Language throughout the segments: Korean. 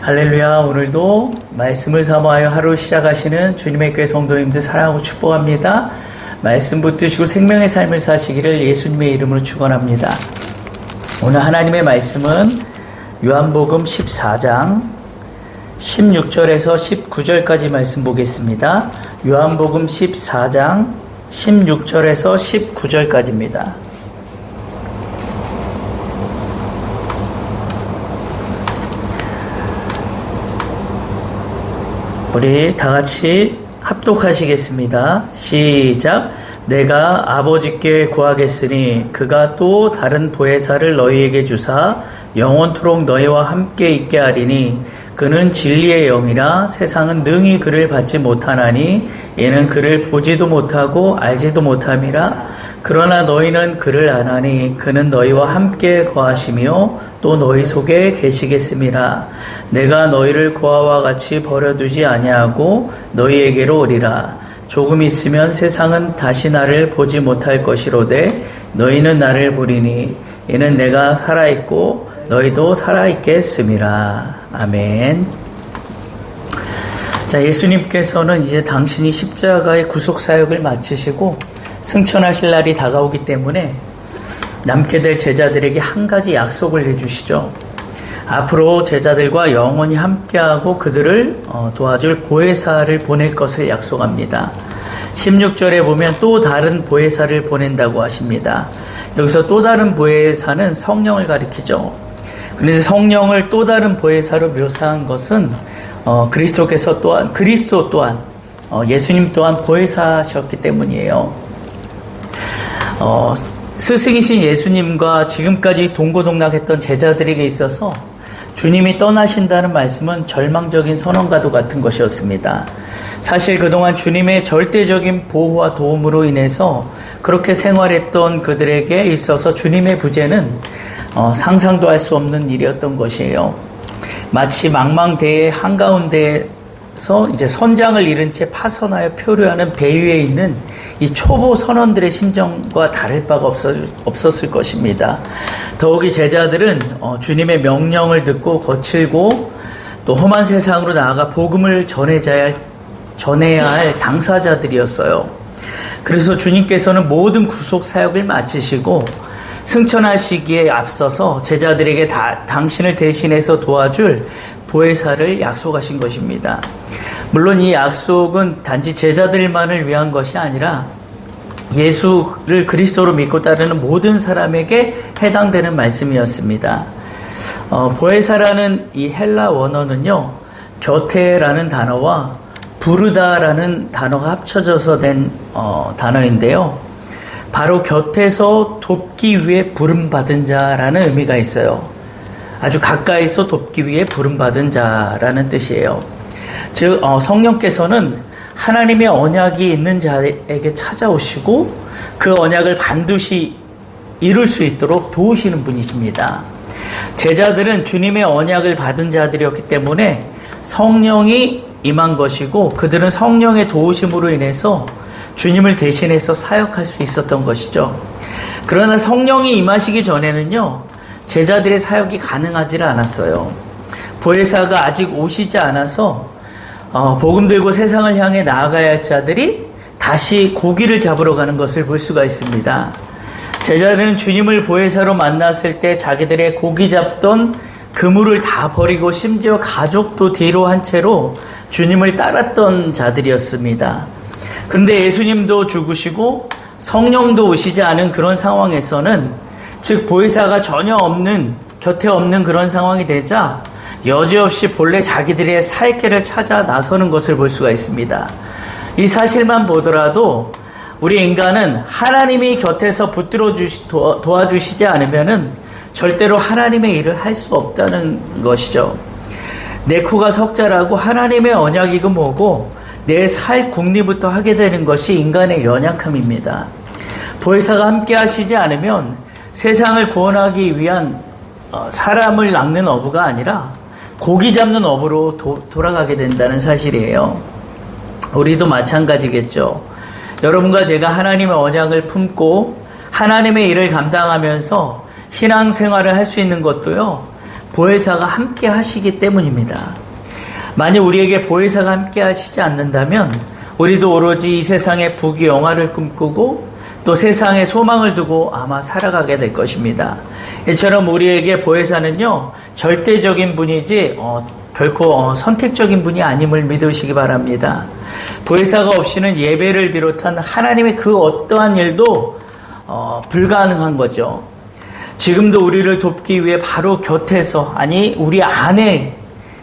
할렐루야. 오늘도 말씀을 사모하여 하루 시작하시는 주님의 교회 성도님들 사랑하고 축복합니다. 말씀 붙드시고 생명의 삶을 사시기를 예수님의 이름으로 축원합니다. 오늘 하나님의 말씀은 요한복음 14장 16절에서 19절까지 말씀 보겠습니다. 요한복음 14장 16절에서 19절까지입니다. 우리 다 같이 합독하시겠습니다. 시작. 내가 아버지께 구하겠으니 그가 또 다른 보혜사를 너희에게 주사 영원토록 너희와 함께 있게 하리니 그는 진리의 영이라 세상은 능히 그를 받지 못하나니 이는 그를 보지도 못하고 알지도 못함이라. 그러나 너희는 그를 아나니 그는 너희와 함께 거하시며 또 너희 속에 계시겠음이라. 내가 너희를 고아와 같이 버려두지 아니하고 너희에게로 오리라. 조금 있으면 세상은 다시 나를 보지 못할 것이로되 너희는 나를 보리니 이는 내가 살아있고 너희도 살아있겠음이라. 아멘. 자, 예수님께서는 이제 당신이 십자가의 구속사역을 마치시고 승천하실 날이 다가오기 때문에 남게 될 제자들에게 한 가지 약속을 해주시죠. 앞으로 제자들과 영원히 함께하고 그들을 도와줄 보혜사를 보낼 것을 약속합니다. 16절에 보면 또 다른 보혜사를 보낸다고 하십니다. 여기서 또 다른 보혜사는 성령을 가리키죠. 그래서 성령을 또 다른 보혜사로 묘사한 것은 그리스도 또한 예수님 또한 보혜사셨기 때문이에요. 스승이신 예수님과 지금까지 동고동락했던 제자들에게 있어서 주님이 떠나신다는 말씀은 절망적인 선언과도 같은 것이었습니다. 사실 그동안 주님의 절대적인 보호와 도움으로 인해서 그렇게 생활했던 그들에게 있어서 주님의 부재는 상상도 할 수 없는 일이었던 것이에요. 마치 망망대해 한가운데서 이제 선장을 잃은 채 파선하여 표류하는 배 위에 있는 이 초보 선원들의 심정과 다를 바가 없었을 것입니다. 더욱이 제자들은 주님의 명령을 듣고 거칠고 또 험한 세상으로 나아가 복음을 전해야 할 당사자들이었어요. 그래서 주님께서는 모든 구속 사역을 마치시고 승천하시기에 앞서서 제자들에게 당신을 대신해서 도와줄 보혜사를 약속하신 것입니다. 물론 이 약속은 단지 제자들만을 위한 것이 아니라 예수를 그리스도로 믿고 따르는 모든 사람에게 해당되는 말씀이었습니다. 보혜사라는 이 헬라 원어는요, 곁에라는 단어와 부르다라는 단어가 합쳐져서 된 단어인데요. 바로 곁에서 돕기 위해 부름받은 자라는 의미가 있어요. 아주 가까이서 돕기 위해 부름받은 자라는 뜻이에요. 즉 성령께서는 하나님의 언약이 있는 자에게 찾아오시고 그 언약을 반드시 이룰 수 있도록 도우시는 분이십니다. 제자들은 주님의 언약을 받은 자들이었기 때문에 성령이 임한 것이고 그들은 성령의 도우심으로 인해서 주님을 대신해서 사역할 수 있었던 것이죠. 그러나 성령이 임하시기 전에는요, 제자들의 사역이 가능하지 않았어요. 보혜사가 아직 오시지 않아서 복음 들고 세상을 향해 나아가야 할 자들이 다시 고기를 잡으러 가는 것을 볼 수가 있습니다. 제자들은 주님을 보혜사로 만났을 때 자기들의 고기 잡던 그물을 다 버리고 심지어 가족도 뒤로 한 채로 주님을 따랐던 자들이었습니다. 그런데 예수님도 죽으시고 성령도 오시지 않은 그런 상황에서는, 즉 보혜사가 전혀 없는, 곁에 없는 그런 상황이 되자 여지없이 본래 자기들의 살 길을 찾아 나서는 것을 볼 수가 있습니다. 이 사실만 보더라도 우리 인간은 하나님이 곁에서 붙들어 도와주시지 않으면은 절대로 하나님의 일을 할 수 없다는 것이죠. 내 코가 석자라고 하나님의 언약이고 뭐고 내 살 궁리부터 하게 되는 것이 인간의 연약함입니다. 보혜사가 함께 하시지 않으면 세상을 구원하기 위한 사람을 낚는 어부가 아니라 고기 잡는 어부로 돌아가게 된다는 사실이에요. 우리도 마찬가지겠죠. 여러분과 제가 하나님의 언약을 품고 하나님의 일을 감당하면서 신앙생활을 할 수 있는 것도요, 보혜사가 함께 하시기 때문입니다. 만약 우리에게 보혜사가 함께 하시지 않는다면 우리도 오로지 이 세상의 부귀영화를 꿈꾸고 또 세상에 소망을 두고 아마 살아가게 될 것입니다. 이처럼 우리에게 보혜사는요, 절대적인 분이지 결코 선택적인 분이 아님을 믿으시기 바랍니다. 보혜사가 없이는 예배를 비롯한 하나님의 그 어떠한 일도 불가능한 거죠. 지금도 우리를 돕기 위해 바로 곁에서, 아니 우리 안에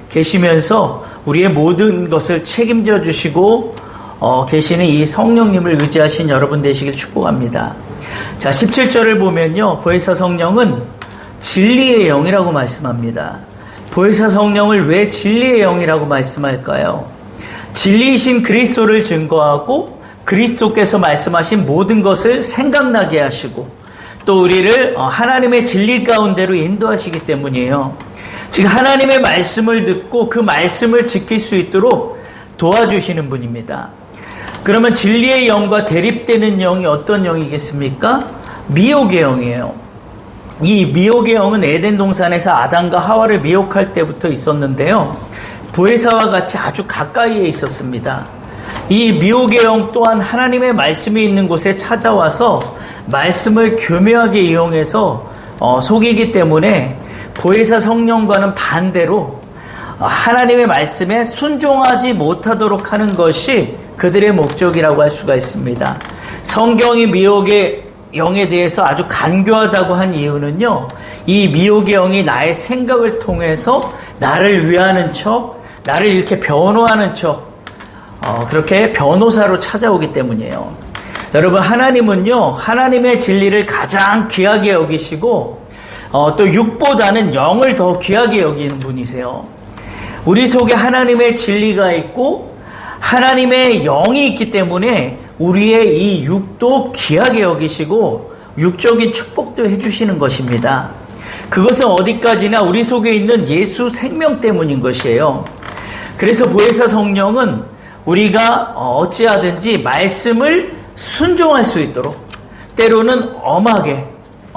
계시면서 우리의 모든 것을 책임져 주시고 계시는 이 성령님을 의지하신 여러분 되시길 축복합니다. 자, 17절을 보면요, 보혜사 성령은 진리의 영이라고 말씀합니다. 보혜사 성령을 왜 진리의 영이라고 말씀할까요? 진리이신 그리스도를 증거하고 그리스도께서 말씀하신 모든 것을 생각나게 하시고 또 우리를 하나님의 진리 가운데로 인도하시기 때문이에요. 즉 하나님의 말씀을 듣고 그 말씀을 지킬 수 있도록 도와주시는 분입니다. 그러면 진리의 영과 대립되는 영이 어떤 영이겠습니까? 미혹의 영이에요. 이 미혹의 영은 에덴 동산에서 아담과 하와를 미혹할 때부터 있었는데요, 보혜사와 같이 아주 가까이에 있었습니다. 이 미혹의 영 또한 하나님의 말씀이 있는 곳에 찾아와서 말씀을 교묘하게 이용해서 속이기 때문에 보혜사 성령과는 반대로 하나님의 말씀에 순종하지 못하도록 하는 것이 그들의 목적이라고 할 수가 있습니다. 성경이 미혹의 영에 대해서 아주 간교하다고 한 이유는요, 이 미혹의 영이 나의 생각을 통해서 나를 위하는 척, 나를 이렇게 변호하는 척, 그렇게 변호사로 찾아오기 때문이에요. 여러분, 하나님은요, 하나님의 진리를 가장 귀하게 여기시고 또 육보다는 영을 더 귀하게 여기는 분이세요. 우리 속에 하나님의 진리가 있고 하나님의 영이 있기 때문에 우리의 이 육도 귀하게 여기시고 육적인 축복도 해주시는 것입니다. 그것은 어디까지나 우리 속에 있는 예수 생명 때문인 것이에요. 그래서 보혜사 성령은 우리가 어찌하든지 말씀을 순종할 수 있도록 때로는 엄하게,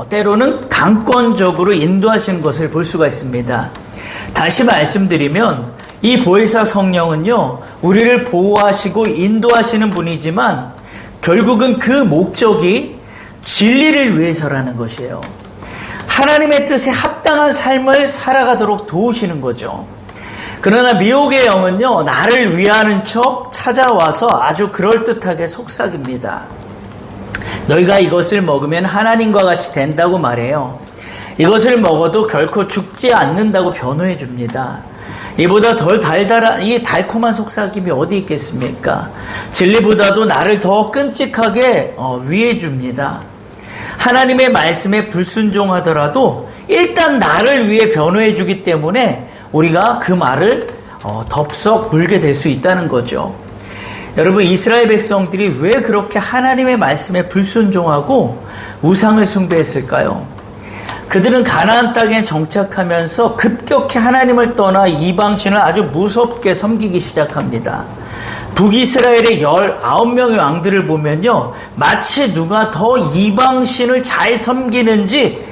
때로는 강권적으로 인도하시는 것을 볼 수가 있습니다. 다시 말씀드리면 이 보혜사 성령은요, 우리를 보호하시고 인도하시는 분이지만 결국은 그 목적이 진리를 위해서라는 것이에요. 하나님의 뜻에 합당한 삶을 살아가도록 도우시는 거죠. 그러나 미혹의 영은요, 나를 위하는 척 찾아와서 아주 그럴듯하게 속삭입니다. 너희가 이것을 먹으면 하나님과 같이 된다고 말해요. 이것을 먹어도 결코 죽지 않는다고 변호해 줍니다. 이보다 덜 달달한 이 달콤한 속삭임이 어디 있겠습니까? 진리보다도 나를 더 끔찍하게 위해 줍니다. 하나님의 말씀에 불순종하더라도 일단 나를 위해 변호해 주기 때문에 우리가 그 말을 덥석 물게 될 수 있다는 거죠. 여러분, 이스라엘 백성들이 왜 그렇게 하나님의 말씀에 불순종하고 우상을 숭배했을까요? 그들은 가나안 땅에 정착하면서 급격히 하나님을 떠나 이방신을 아주 무섭게 섬기기 시작합니다. 북이스라엘의 19명의 왕들을 보면요, 마치 누가 더 이방신을 잘 섬기는지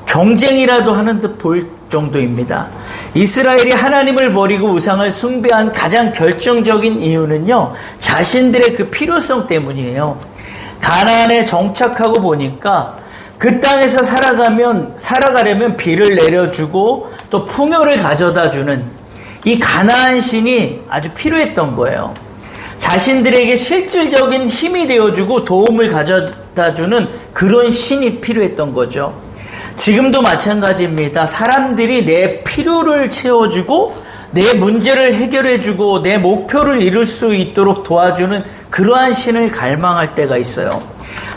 경쟁이라도 하는 듯 보일 정도입니다. 이스라엘이 하나님을 버리고 우상을 숭배한 가장 결정적인 이유는요, 자신들의 그 필요성 때문이에요. 가나안에 정착하고 보니까 그 땅에서 살아가려면 비를 내려주고 또 풍요를 가져다주는 이 가나안 신이 아주 필요했던 거예요. 자신들에게 실질적인 힘이 되어주고 도움을 가져다주는 그런 신이 필요했던 거죠. 지금도 마찬가지입니다. 사람들이 내 필요를 채워주고 내 문제를 해결해주고 내 목표를 이룰 수 있도록 도와주는 그러한 신을 갈망할 때가 있어요.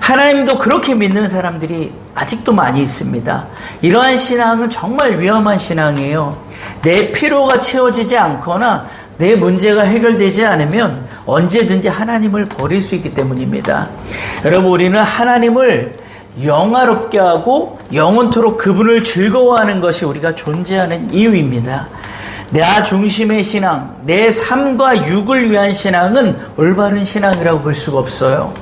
하나님도 그렇게 믿는 사람들이 아직도 많이 있습니다. 이러한 신앙은 정말 위험한 신앙이에요. 내 필요가 채워지지 않거나 내 문제가 해결되지 않으면 언제든지 하나님을 버릴 수 있기 때문입니다. 여러분, 우리는 하나님을 영화롭게 하고 영원토록 그분을 즐거워하는 것이 우리가 존재하는 이유입니다. 나 중심의 신앙, 내 삶과 육을 위한 신앙은 올바른 신앙이라고 볼 수가 없어요.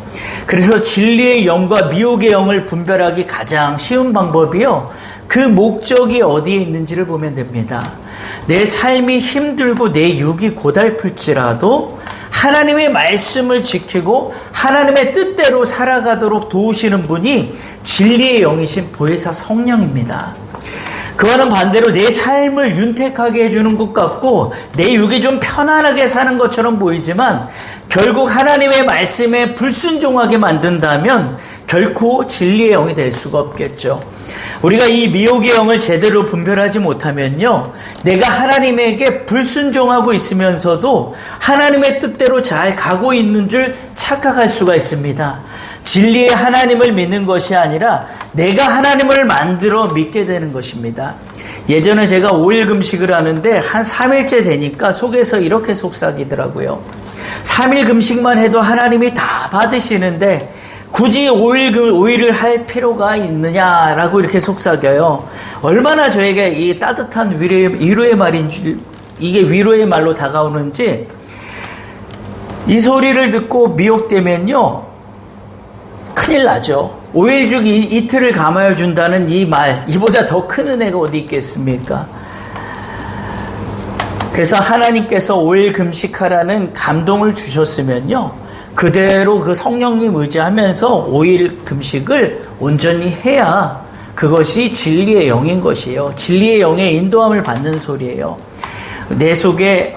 그래서 진리의 영과 미혹의 영을 분별하기 가장 쉬운 방법이요, 그 목적이 어디에 있는지를 보면 됩니다. 내 삶이 힘들고 내 육이 고달플지라도 하나님의 말씀을 지키고 하나님의 뜻대로 살아가도록 도우시는 분이 진리의 영이신 보혜사 성령입니다. 그와는 반대로 내 삶을 윤택하게 해주는 것 같고 내 육이 좀 편안하게 사는 것처럼 보이지만 결국 하나님의 말씀에 불순종하게 만든다면 결코 진리의 영이 될 수가 없겠죠. 우리가 이 미혹의 영을 제대로 분별하지 못하면요, 내가 하나님에게 불순종하고 있으면서도 하나님의 뜻대로 잘 가고 있는 줄 착각할 수가 있습니다. 진리의 하나님을 믿는 것이 아니라 내가 하나님을 만들어 믿게 되는 것입니다. 예전에 제가 5일 금식을 하는데 한 3일째 되니까 속에서 이렇게 속삭이더라고요. 3일 금식만 해도 하나님이 다 받으시는데 굳이 5일을 할 필요가 있느냐라고 이렇게 속삭여요. 얼마나 저에게 이 따뜻한 위로의 말인지, 이게 위로의 말로 다가오는지, 이 소리를 듣고 미혹되면요, 큰일 나죠. 5일 중 이틀을 감화해 준다는 이 말, 이보다 더 큰 은혜가 어디 있겠습니까? 그래서 하나님께서 5일 금식하라는 감동을 주셨으면요, 그대로 그 성령님 의지하면서 5일 금식을 온전히 해야 그것이 진리의 영인 것이에요. 진리의 영의 인도함을 받는 소리예요. 내 속에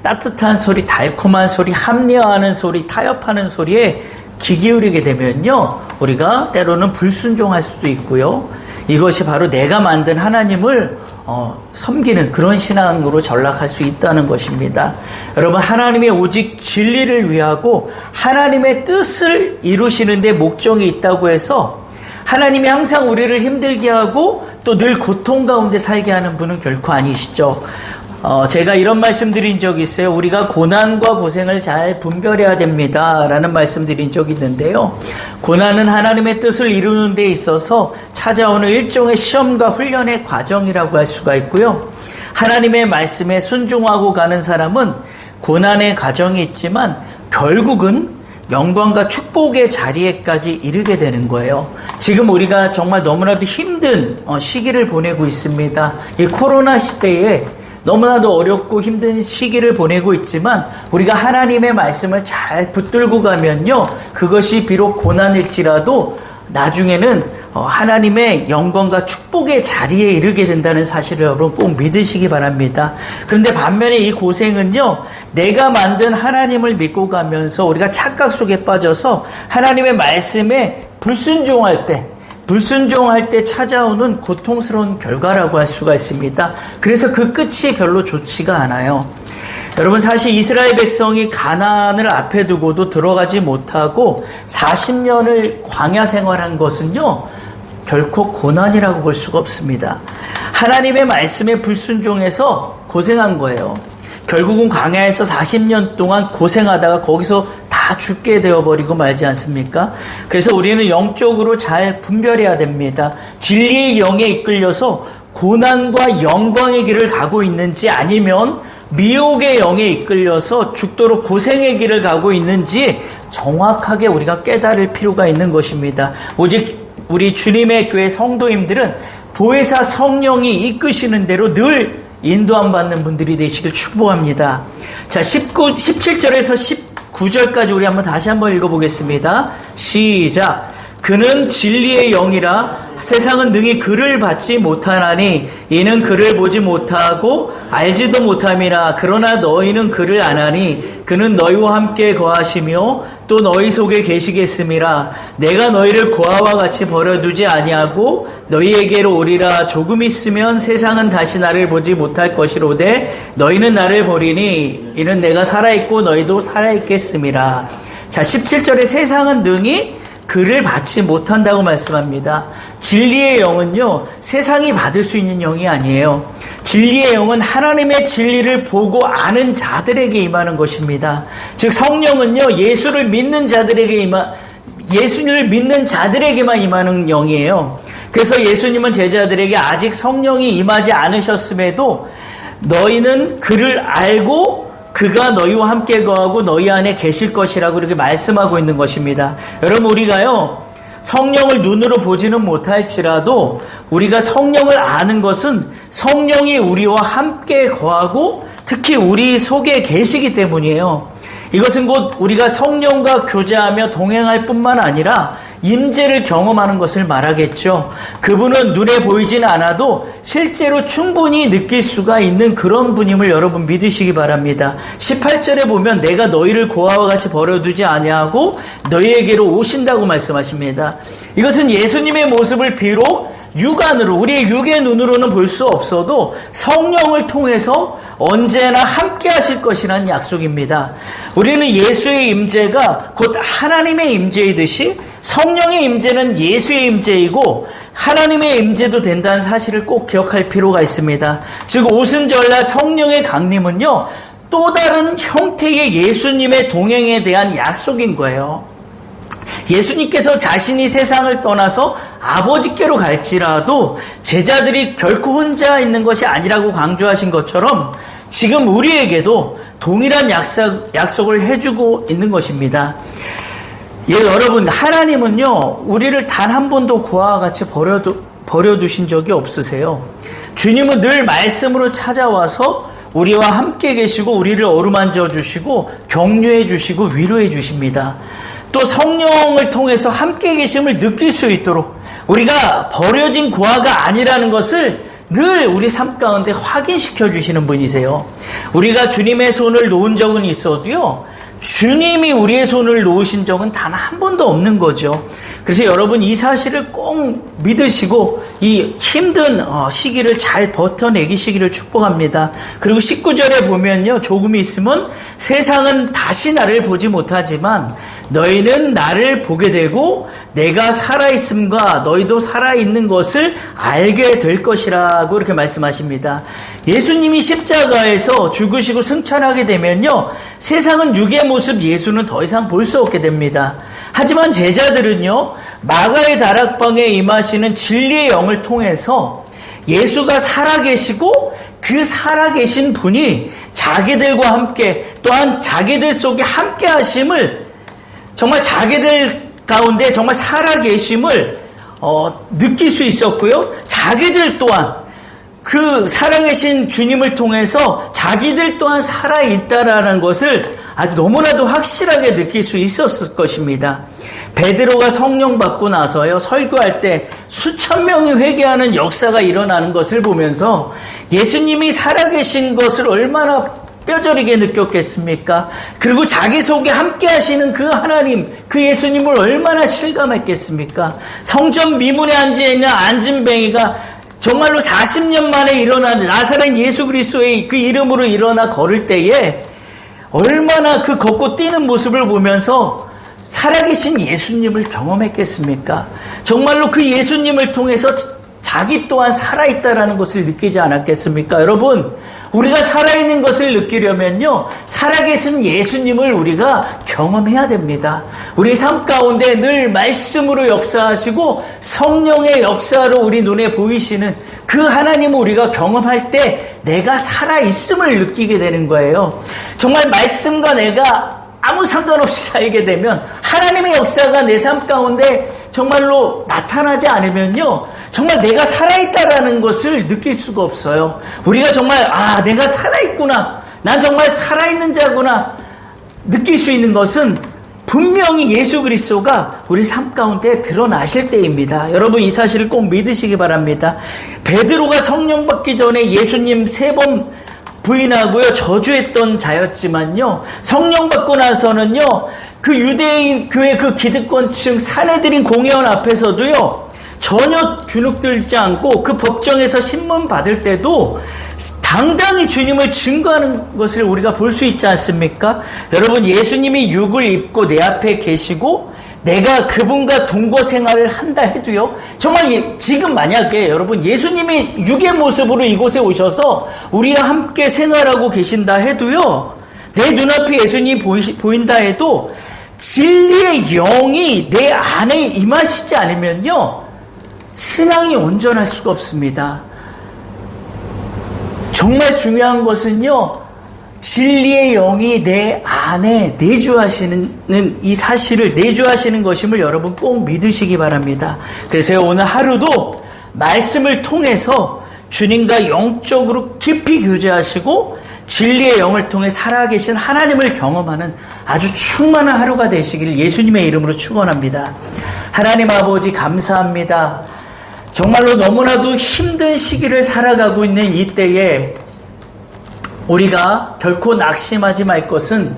따뜻한 소리, 달콤한 소리, 합리화하는 소리, 타협하는 소리에 귀 기울이게 되면요, 우리가 때로는 불순종할 수도 있고요, 이것이 바로 내가 만든 하나님을 섬기는 그런 신앙으로 전락할 수 있다는 것입니다. 여러분, 하나님의 오직 진리를 위하고 하나님의 뜻을 이루시는 데 목적이 있다고 해서 하나님이 항상 우리를 힘들게 하고 또 늘 고통 가운데 살게 하는 분은 결코 아니시죠. 제가 이런 말씀 드린 적이 있어요. 우리가 고난과 고생을 잘 분별해야 됩니다 라는 말씀 드린 적이 있는데요, 고난은 하나님의 뜻을 이루는 데 있어서 찾아오는 일종의 시험과 훈련의 과정이라고 할 수가 있고요, 하나님의 말씀에 순종하고 가는 사람은 고난의 과정이 있지만 결국은 영광과 축복의 자리에까지 이르게 되는 거예요. 지금 우리가 정말 너무나도 힘든 시기를 보내고 있습니다. 이 코로나 시대에 너무나도 어렵고 힘든 시기를 보내고 있지만 우리가 하나님의 말씀을 잘 붙들고 가면요, 그것이 비록 고난일지라도 나중에는 하나님의 영광과 축복의 자리에 이르게 된다는 사실을 여러분 꼭 믿으시기 바랍니다. 그런데 반면에 이 고생은요, 내가 만든 하나님을 믿고 가면서 우리가 착각 속에 빠져서 하나님의 말씀에 불순종할 때 찾아오는 고통스러운 결과라고 할 수가 있습니다. 그래서 그 끝이 별로 좋지가 않아요. 여러분, 사실 이스라엘 백성이 가나안을 앞에 두고도 들어가지 못하고 40년을 광야 생활한 것은요, 결코 고난이라고 볼 수가 없습니다. 하나님의 말씀에 불순종해서 고생한 거예요. 결국은 광야에서 40년 동안 고생하다가 거기서 다 죽게 되어버리고 말지 않습니까? 그래서 우리는 영적으로 잘 분별해야 됩니다. 진리의 영에 이끌려서 고난과 영광의 길을 가고 있는지, 아니면 미혹의 영에 이끌려서 죽도록 고생의 길을 가고 있는지 정확하게 우리가 깨달을 필요가 있는 것입니다. 오직 우리 주님의 교회 성도님들은 보혜사 성령이 이끄시는 대로 늘 인도함 받는 분들이 되시길 축복합니다. 자, 17절에서 19절까지 우리 다시 한번 읽어보겠습니다. 시작. 그는 진리의 영이라 세상은 능히 그를 받지 못하나니 이는 그를 보지 못하고 알지도 못함이라. 그러나 너희는 그를 아나니 그는 너희와 함께 거하시며 또 너희 속에 계시겠음이라. 내가 너희를 고아와 같이 버려두지 아니하고 너희에게로 오리라. 조금 있으면 세상은 다시 나를 보지 못할 것이로되 너희는 나를 보리니 이는 내가 살아있고 너희도 살아있겠음이라. 자, 17절에 세상은 능히 그를 받지 못한다고 말씀합니다. 진리의 영은요, 세상이 받을 수 있는 영이 아니에요. 진리의 영은 하나님의 진리를 보고 아는 자들에게 임하는 것입니다. 즉 성령은요, 예수를 믿는 자들에게만 임하는 영이에요. 그래서 예수님은 제자들에게 아직 성령이 임하지 않으셨음에도 너희는 그를 알고 그가 너희와 함께 거하고 너희 안에 계실 것이라고 이렇게 말씀하고 있는 것입니다. 여러분, 우리가요, 성령을 눈으로 보지는 못할지라도 우리가 성령을 아는 것은 성령이 우리와 함께 거하고 특히 우리 속에 계시기 때문이에요. 이것은 곧 우리가 성령과 교제하며 동행할 뿐만 아니라 임재를 경험하는 것을 말하겠죠. 그분은 눈에 보이지는 않아도 실제로 충분히 느낄 수가 있는 그런 분임을 여러분 믿으시기 바랍니다. 18절에 보면 내가 너희를 고아와 같이 버려두지 아니하고 너희에게로 오신다고 말씀하십니다. 이것은 예수님의 모습을 비록 육안으로 우리의 육의 눈으로는 볼 수 없어도 성령을 통해서 언제나 함께 하실 것이라는 약속입니다. 우리는 예수의 임재가 곧 하나님의 임재이듯이 성령의 임재는 예수의 임재이고 하나님의 임재도 된다는 사실을 꼭 기억할 필요가 있습니다. 즉 오순절날 성령의 강림은요 또 다른 형태의 예수님의 동행에 대한 약속인 거예요. 예수님께서 자신이 세상을 떠나서 아버지께로 갈지라도 제자들이 결코 혼자 있는 것이 아니라고 강조하신 것처럼 지금 우리에게도 동일한 약속을 해주고 있는 것입니다. 예, 여러분, 하나님은요 우리를 단 한 번도 고아와 같이 버려두신 적이 없으세요. 주님은 늘 말씀으로 찾아와서 우리와 함께 계시고 우리를 어루만져 주시고 격려해 주시고 위로해 주십니다. 또 성령을 통해서 함께 계심을 느낄 수 있도록 우리가 버려진 고아가 아니라는 것을 늘 우리 삶 가운데 확인시켜 주시는 분이세요. 우리가 주님의 손을 놓은 적은 있어도요 주님이 우리의 손을 놓으신 적은 단 한 번도 없는 거죠. 그래서 여러분 이 사실을 꼭 믿으시고 이 힘든 시기를 잘 버텨내기시기를 축복합니다. 그리고 19절에 보면요 조금 있으면 세상은 다시 나를 보지 못하지만 너희는 나를 보게 되고 내가 살아있음과 너희도 살아있는 것을 알게 될 것이라고 이렇게 말씀하십니다. 예수님이 십자가에서 죽으시고 승천하게 되면요 세상은 육의 모습 예수는 더 이상 볼 수 없게 됩니다. 하지만 제자들은요 마가의 다락방에 임하시는 진리의 영을 통해서 예수가 살아계시고 그 살아계신 분이 자기들과 함께 또한 자기들 속에 함께 하심을 정말 자기들 가운데 정말 살아계심을 느낄 수 있었고요. 자기들 또한 그 살아계신 주님을 통해서 자기들 또한 살아있다라는 것을 아주 너무나도 확실하게 느낄 수 있었을 것입니다. 베드로가 성령 받고 나서요 설교할 때 수천 명이 회개하는 역사가 일어나는 것을 보면서 예수님이 살아계신 것을 얼마나 뼈저리게 느꼈겠습니까? 그리고 자기 속에 함께 하시는 그 하나님, 그 예수님을 얼마나 실감했겠습니까? 성전 미문에 앉아있는 안진뱅이가 정말로 40년 만에 일어난 나사렛 예수 그리스도의 그 이름으로 일어나 걸을 때에 얼마나 그 걷고 뛰는 모습을 보면서 살아계신 예수님을 경험했겠습니까? 정말로 그 예수님을 통해서 자기 또한 살아있다라는 것을 느끼지 않았겠습니까? 여러분, 우리가 살아있는 것을 느끼려면요 살아계신 예수님을 우리가 경험해야 됩니다. 우리 삶 가운데 늘 말씀으로 역사하시고 성령의 역사로 우리 눈에 보이시는 그 하나님을 우리가 경험할 때 내가 살아있음을 느끼게 되는 거예요. 정말 말씀과 내가 아무 상관없이 살게 되면 하나님의 역사가 내 삶 가운데 정말로 나타나지 않으면요 정말 내가 살아있다라는 것을 느낄 수가 없어요. 우리가 정말 내가 살아있구나, 난 정말 살아있는 자구나 느낄 수 있는 것은 분명히 예수 그리스도가 우리 삶 가운데 드러나실 때입니다. 여러분 이 사실을 꼭 믿으시기 바랍니다. 베드로가 성령 받기 전에 예수님 3번 부인하고요 저주했던 자였지만요 성령 받고 나서는요 그 유대인 교회 그 기득권층 사내들인 공회원 앞에서도요 전혀 주눅들지 않고 그 법정에서 신문 받을 때도 당당히 주님을 증거하는 것을 우리가 볼 수 있지 않습니까? 여러분 예수님이 육을 입고 내 앞에 계시고 내가 그분과 동거 생활을 한다 해도요 정말 지금 만약에 여러분 예수님이 육의 모습으로 이곳에 오셔서 우리와 함께 생활하고 계신다 해도요 내 눈앞에 예수님이 보인다 해도 진리의 영이 내 안에 임하시지 않으면요 신앙이 온전할 수가 없습니다. 정말 중요한 것은요 진리의 영이 내 안에 내주하시는 이 사실을 내주하시는 것임을 여러분 꼭 믿으시기 바랍니다. 그래서 오늘 하루도 말씀을 통해서 주님과 영적으로 깊이 교제하시고 진리의 영을 통해 살아계신 하나님을 경험하는 아주 충만한 하루가 되시길 예수님의 이름으로 축원합니다. 하나님 아버지 감사합니다. 정말로 너무나도 힘든 시기를 살아가고 있는 이때에 우리가 결코 낙심하지 말 것은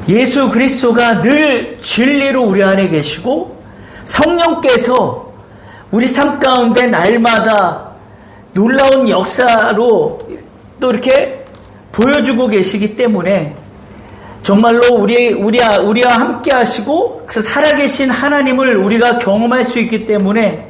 예수 그리스도가 늘 진리로 우리 안에 계시고 성령께서 우리 삶 가운데 날마다 놀라운 역사로 또 이렇게 보여주고 계시기 때문에 정말로 우리와 함께 하시고 그 살아계신 하나님을 우리가 경험할 수 있기 때문에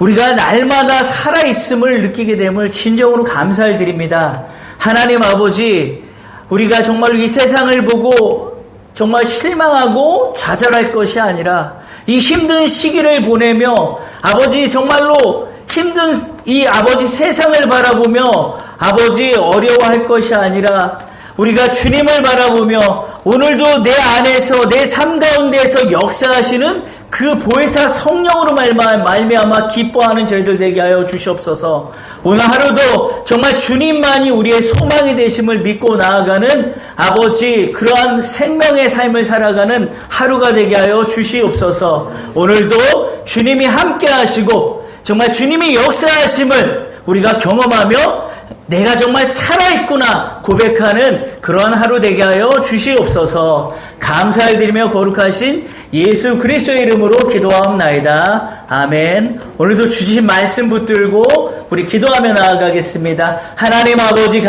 우리가 날마다 살아있음을 느끼게 됨을 진정으로 감사를 드립니다. 하나님 아버지, 우리가 정말로 이 세상을 보고 정말 실망하고 좌절할 것이 아니라 이 힘든 시기를 보내며 아버지 정말로 힘든 이 아버지 세상을 바라보며 아버지 어려워할 것이 아니라 우리가 주님을 바라보며 오늘도 내 안에서 내 삶 가운데에서 역사하시는 그 보혜사 성령으로 말미암아 기뻐하는 저희들 되게 하여 주시옵소서. 오늘 하루도 정말 주님만이 우리의 소망이 되심을 믿고 나아가는 아버지 그러한 생명의 삶을 살아가는 하루가 되게 하여 주시옵소서. 오늘도 주님이 함께 하시고 정말 주님이 역사하심을 우리가 경험하며 내가 정말 살아있구나 고백하는 그러한 하루 되게 하여 주시옵소서. 감사를 드리며 거룩하신 예수 그리스도의 이름으로 기도하옵나이다. 아멘. 오늘도 주신 말씀 붙들고 우리 기도하며 나아가겠습니다. 하나님 아버지